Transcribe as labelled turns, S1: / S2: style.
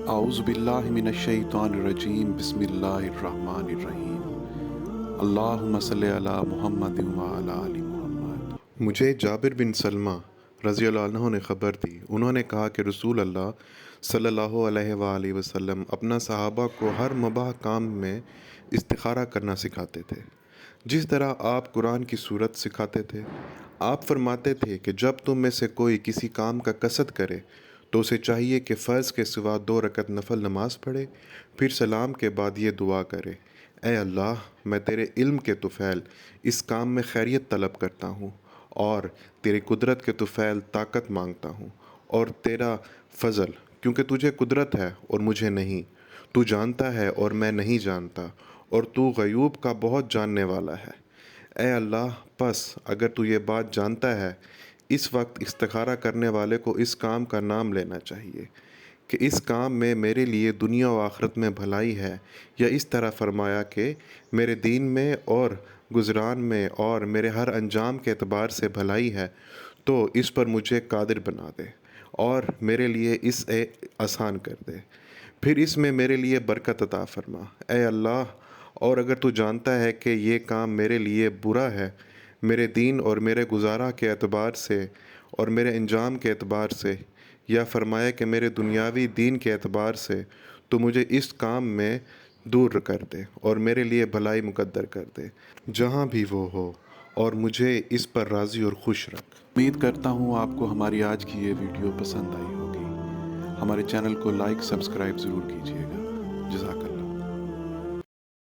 S1: اعوذ باللہ من الشیطان الرجیم بسم اللہ الرحمن الرحیم اللہم صلی علی محمد وعلی آل محمد۔ مجھے جابر بن سلمہ رضی اللہ عنہ نے خبر دی، انہوں نے کہا کہ رسول اللہ صلی اللہ علیہ وآلہ وسلم اپنا صحابہ کو ہر مباح کام میں استخارہ کرنا سکھاتے تھے، جس طرح آپ قرآن کی صورت سکھاتے تھے۔ آپ فرماتے تھے کہ جب تم میں سے کوئی کسی کام کا قصد کرے تو اسے چاہیے کہ فرض کے سوا 2 رکعت نفل نماز پڑھے، پھر سلام کے بعد یہ دعا کرے: اے اللہ، میں تیرے علم کے طفیل اس کام میں خیریت طلب کرتا ہوں، اور تیری قدرت کے طفیل طاقت مانگتا ہوں، اور تیرا فضل، کیونکہ تجھے قدرت ہے اور مجھے نہیں، تو جانتا ہے اور میں نہیں جانتا، اور تو غیوب کا بہت جاننے والا ہے۔ اے اللہ، پس اگر تو یہ بات جانتا ہے، اس وقت استخارہ کرنے والے کو اس کام کا نام لینا چاہیے کہ اس کام میں میرے لیے دنیا و آخرت میں بھلائی ہے، یا اس طرح فرمایا کہ میرے دین میں اور گزران میں اور میرے ہر انجام کے اعتبار سے بھلائی ہے، تو اس پر مجھے قادر بنا دے اور میرے لیے اسے آسان کر دے، پھر اس میں میرے لیے برکت عطا فرما۔ اے اللہ، اور اگر تو جانتا ہے کہ یہ کام میرے لیے برا ہے، میرے دین اور میرے گزارا کے اعتبار سے اور میرے انجام کے اعتبار سے، یا فرمایا کہ میرے دنیاوی دین کے اعتبار سے، تو مجھے اس کام میں دور کر دے اور میرے لیے بھلائی مقدر کر دے جہاں بھی وہ ہو، اور مجھے اس پر راضی اور خوش رکھ۔ امید کرتا ہوں آپ کو ہماری آج کی یہ ویڈیو پسند آئی ہوگی۔ ہمارے چینل کو لائک سبسکرائب ضرور کیجیے گا۔ جزاک اللہ۔